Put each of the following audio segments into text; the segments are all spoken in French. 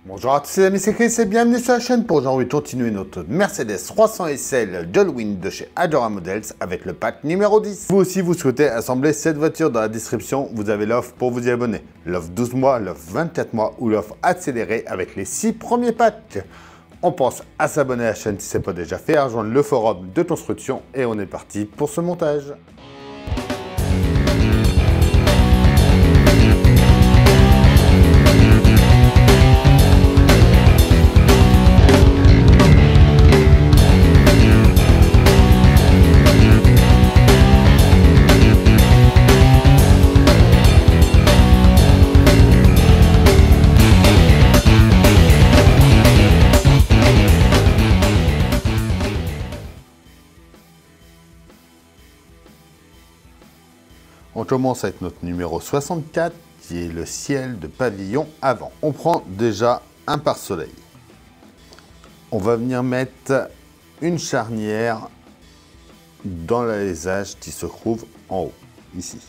Bonjour à tous les amis, c'est Chris et bienvenue sur la chaîne pour aujourd'hui continuer notre Mercedes 300 SL Gullwing de chez Adora Models avec le pack numéro 10. Vous aussi vous souhaitez assembler cette voiture, dans la description vous avez l'offre pour vous y abonner. L'offre 12 mois, l'offre 24 mois ou l'offre accélérée avec les 6 premiers packs. On pense à s'abonner à la chaîne si ce n'est pas déjà fait, à rejoindre le forum de construction et on est parti pour ce montage. On commence avec notre numéro 64, qui est le ciel de pavillon avant. On prend déjà un pare-soleil. On va venir mettre une charnière dans l'alésage qui se trouve en haut, ici.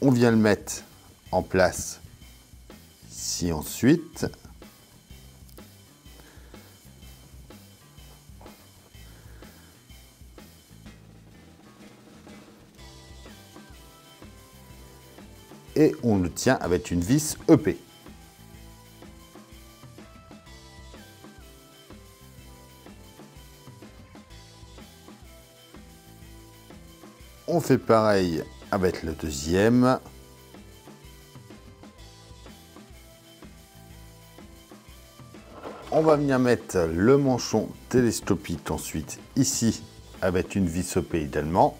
On vient le mettre en place ici ensuite. Et on le tient avec une vis EP. On fait pareil avec le deuxième. On va venir mettre le manchon télescopique ensuite ici avec une vis EP également.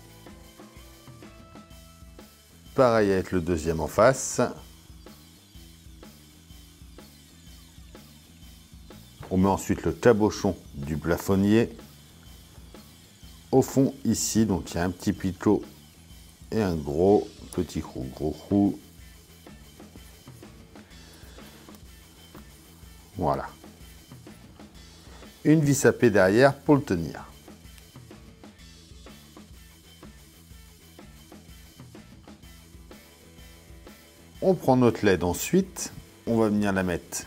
Pareil avec le deuxième en face. On met ensuite le cabochon du plafonnier au fond ici. Donc il y a un petit picot et un gros petit trou, gros trou. Voilà. Une vis à paix derrière pour le tenir. On prend notre LED ensuite, on va venir la mettre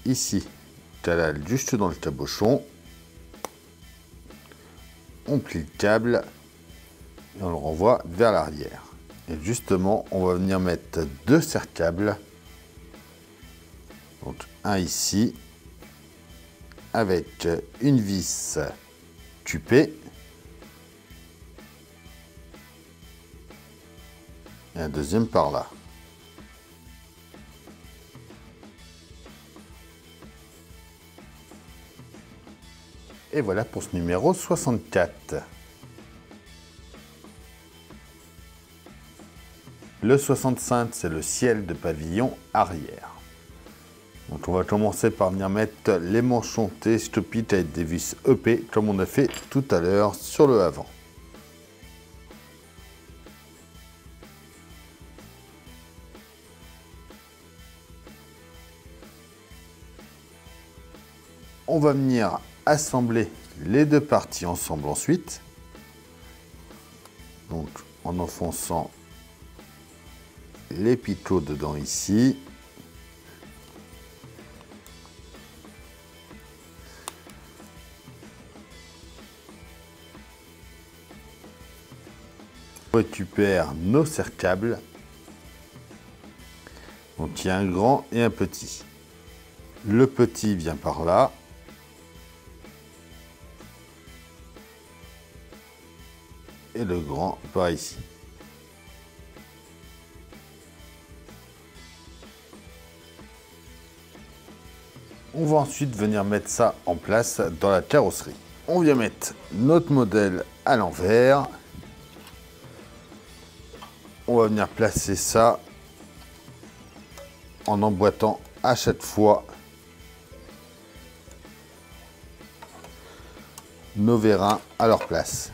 ici, juste dans le cabochon. On plie le câble et on le renvoie vers l'arrière. Et justement, on va venir mettre deux serre-câbles. Donc un ici, avec une vis tupée. Et un deuxième par là. Et voilà pour ce numéro 64. Le 65, c'est le ciel de pavillon arrière. Donc on va commencer par venir mettre les manchons télescopiques avec des vis EP, comme on a fait tout à l'heure sur le avant. On va venir assembler les deux parties ensemble ensuite. Donc en enfonçant les picots dedans ici. On récupère nos serre-câbles. Donc il y a un grand et un petit. Le petit vient par là. Et le grand par ici. On va ensuite venir mettre ça en place dans la carrosserie. On vient mettre notre modèle à l'envers. On va venir placer ça en emboîtant à chaque fois nos vérins à leur place.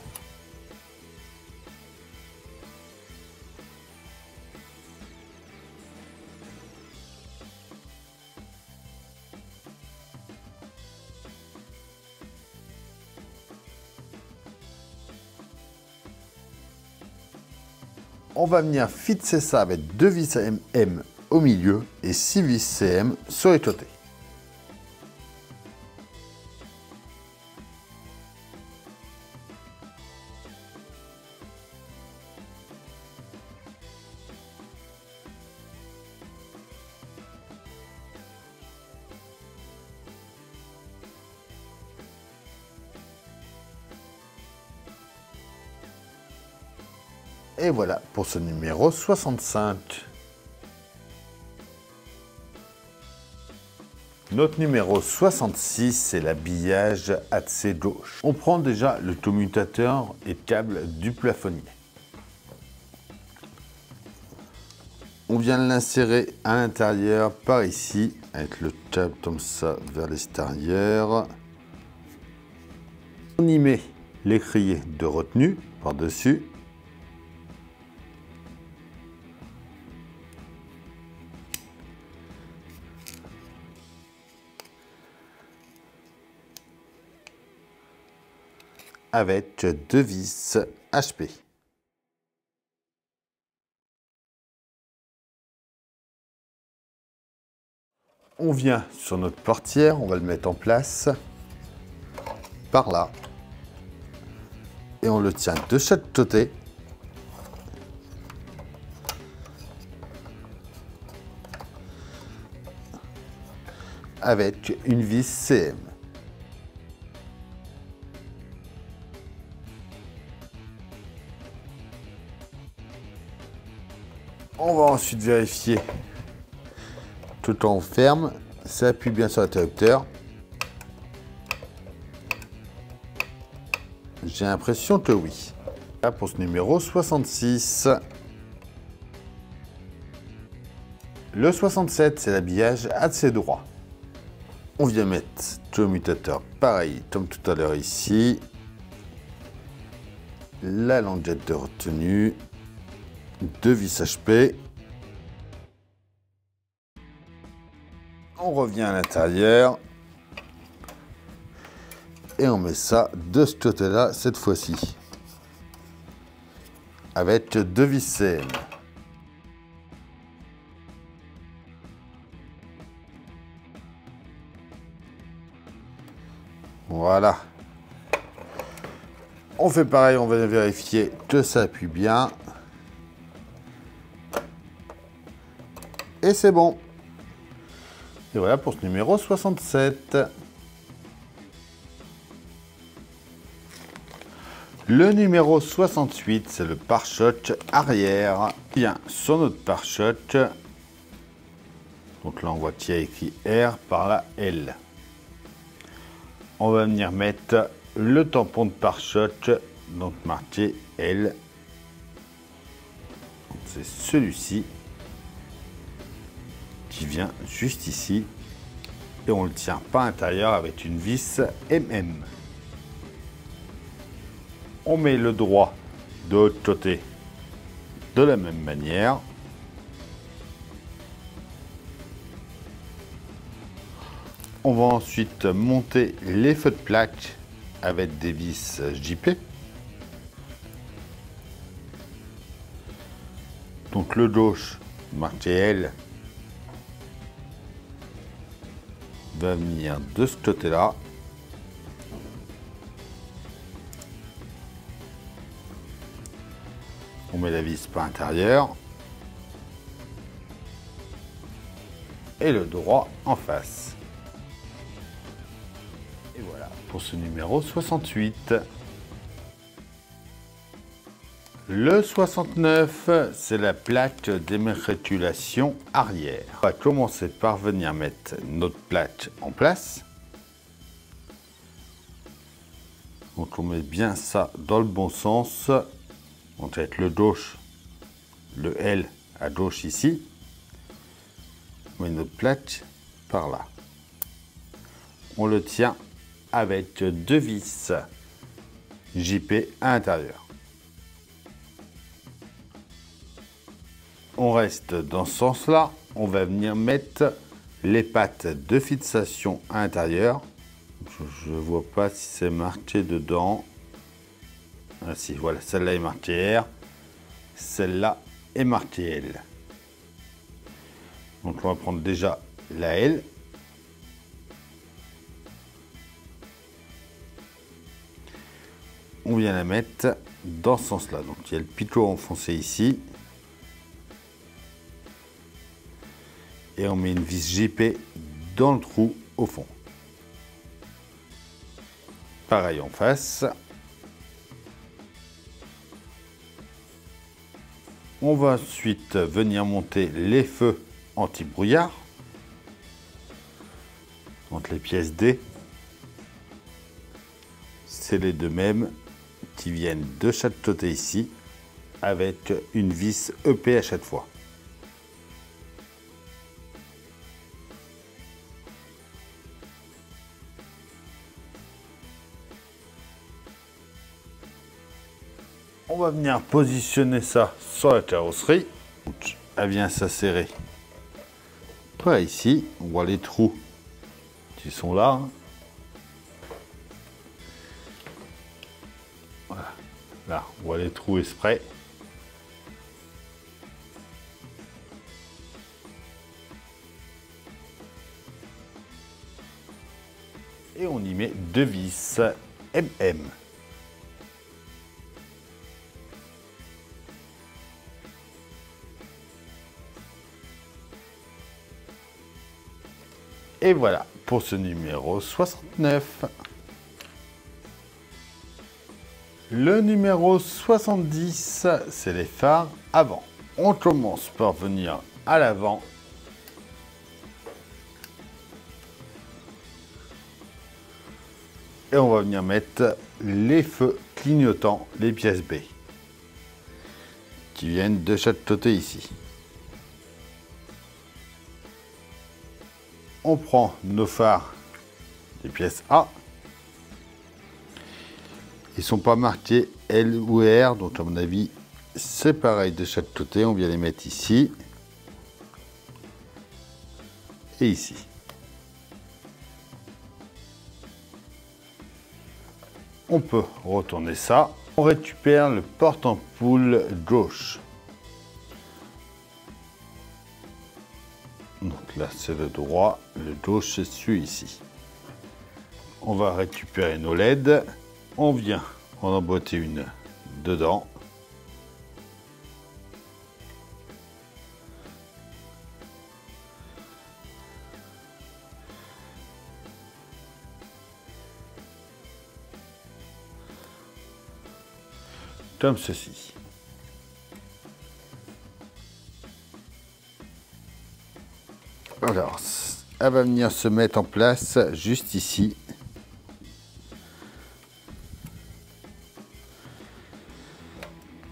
On va venir fixer ça avec 2 vis MM au milieu et 6 vis CM sur les côtés. Et voilà pour ce numéro 65. Notre numéro 66, c'est l'habillage AC gauche. On prend déjà le commutateur et câble du plafonnier. On vient l'insérer à l'intérieur par ici, avec le câble comme ça vers l'extérieur. On y met l'étrier de retenue par-dessus. Avec 2 vis HP. On vient sur notre portière, on va le mettre en place par là et on le tient de chaque côté avec une vis CM. On va ensuite vérifier tout en ferme, ça appuie bien sur l'interrupteur. J'ai l'impression que oui. Là pour ce numéro 66. Le 67, c'est l'habillage AC droit. On vient mettre le commutateur pareil comme tout à l'heure ici. La languette de retenue. 2 vis HP. On revient à l'intérieur. Et on met ça de ce côté-là cette fois-ci. Avec 2 vis CM. Voilà. On fait pareil, on va vérifier que ça appuie bien. Et c'est bon. Et voilà pour ce numéro 67. Le numéro 68, c'est le pare-choc arrière. Bien, sur notre pare-choc, donc là on voit qu'il y a écrit R par la L. On va venir mettre le tampon de pare-choc, donc marqué L. C'est celui-ci qui vient juste ici et on le tient pas à l'intérieur avec une vis MM. On met le droit de l'autre côté de la même manière. On va ensuite monter les feux de plaque avec des vis JP. Donc le gauche marqué L va venir de ce côté-là. On met la vis par l'intérieur. Et le droit en face. Et voilà pour ce numéro 68. Le 69, c'est la plaque d'immatriculation arrière. On va commencer par venir mettre notre plaque en place. Donc on met bien ça dans le bon sens. Donc avec le gauche, le L à gauche ici. On met notre plaque par là. On le tient avec 2 vis JP à l'intérieur. On reste dans ce sens-là. On va venir mettre les pattes de fixation à l'intérieur. Je ne vois pas si c'est marqué dedans. Ah si, voilà, celle-là est marquée R. celle-là est marquée L. Donc on va prendre déjà la L. On vient la mettre dans ce sens-là. Donc il y a le picot enfoncé ici. Et on met une vis JP dans le trou au fond. Pareil en face. On va ensuite venir monter les feux anti-brouillard entre les pièces D. C'est les deux mêmes qui viennent de chaque côté ici avec une vis EP à chaque fois. On va venir positionner ça sur la carrosserie. Elle vient s'insérer par ici. On voit les trous qui sont là. Voilà. Là, on voit les trous exprès. Et on y met deux vis MM. Et voilà pour ce numéro 69. Le numéro 70, c'est les phares avant. On commence par venir à l'avant. Et on va venir mettre les feux clignotants, les pièces B, qui viennent de chaque côté ici. On prend nos phares des pièces A. Ils ne sont pas marqués L ou R, donc à mon avis, c'est pareil de chaque côté. On vient les mettre ici et ici. On peut retourner ça. On récupère le porte-ampoule gauche. Donc là, c'est le droit, le gauche, c'est celui ici. On va récupérer nos LED. On vient en emboîter une dedans. Comme ceci. Alors, elle va venir se mettre en place juste ici.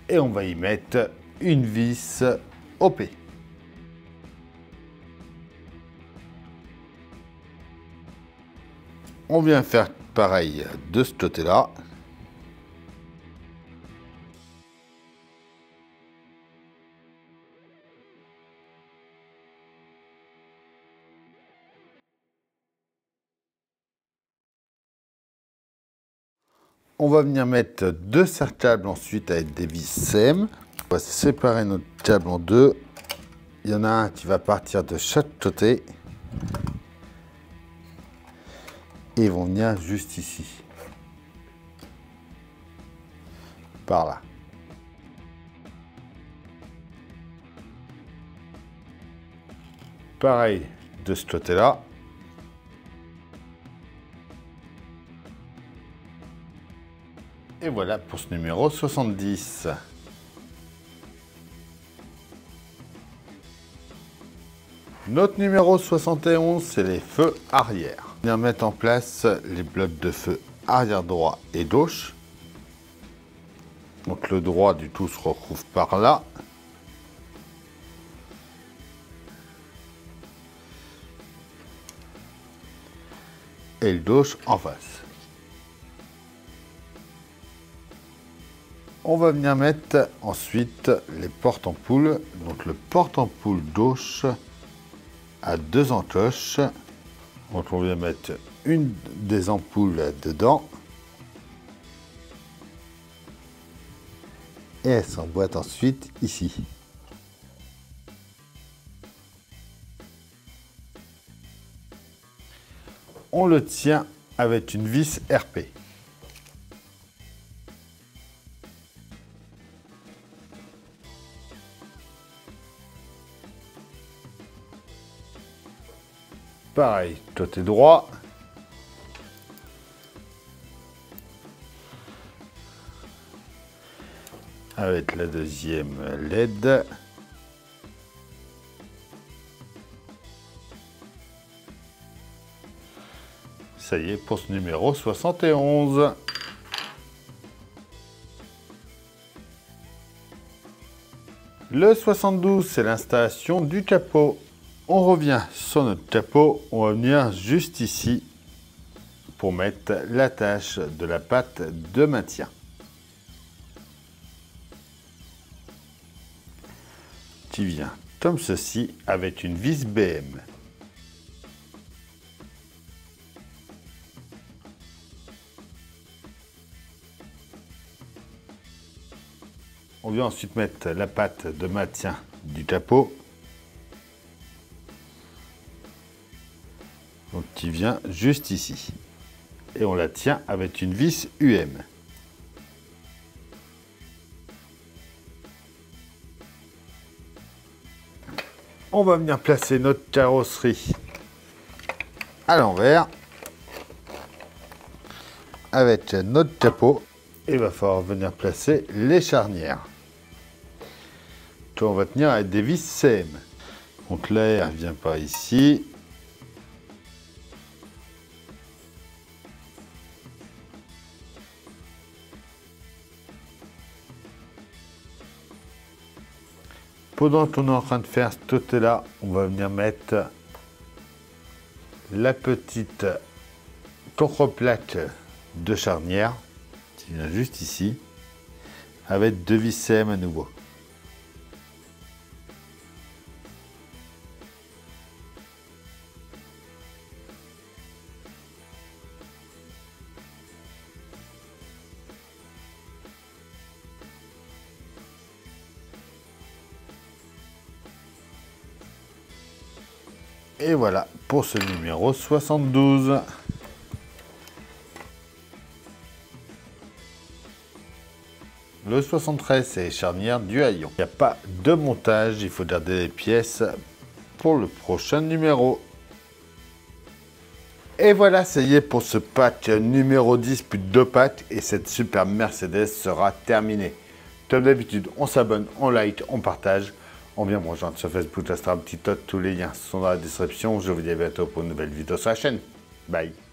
Et on va y mettre une vis OP. On vient faire pareil de ce côté-là. On va venir mettre deux serre-câbles ensuite avec des vis CM. On va séparer notre câble en deux. Il y en a un qui va partir de chaque côté. Et ils vont venir juste ici. Par là. Pareil de ce côté-là. Et voilà pour ce numéro 70. Notre numéro 71, c'est les feux arrière. On vient mettre en place les blocs de feu arrière droit et gauche. Donc le droit du tout se retrouve par là. Et le gauche en face. On va venir mettre ensuite les porte-ampoules. Donc le porte-ampoule gauche a deux encoches. Donc on vient mettre une des ampoules dedans. Et elle s'emboîte ensuite ici. On le tient avec une vis RP. Pareil, côté droit. Avec la deuxième LED. Ça y est pour ce numéro 71. Le 72, c'est l'installation du capot. On revient sur notre capot, on va venir juste ici pour mettre l'attache de la patte de maintien. Qui vient comme ceci avec une vis BM. On vient ensuite mettre la patte de maintien du capot. Donc qui vient juste ici. Et on la tient avec une vis UM. On va venir placer notre carrosserie à l'envers avec notre capot. Et il va falloir venir placer les charnières. On va tenir avec des vis CM. Donc l'air vient par ici. Pendant qu'on est en train de faire ce côté-là, on va venir mettre la petite contreplaque de charnière qui vient juste ici avec deux vis CM à nouveau. Et voilà pour ce numéro 72. Le 73, c'est les charnières du haillon. Il n'y a pas de montage, il faut garder les pièces pour le prochain numéro. Et voilà, ça y est pour ce pack numéro 10, plus de 2 packs, et cette super Mercedes sera terminée. Comme d'habitude, on s'abonne, on like, on partage. On vient me rejoindre sur Facebook, Instagram, TikTok, tous les liens sont dans la description. Je vous dis à bientôt pour une nouvelle vidéo sur la chaîne. Bye.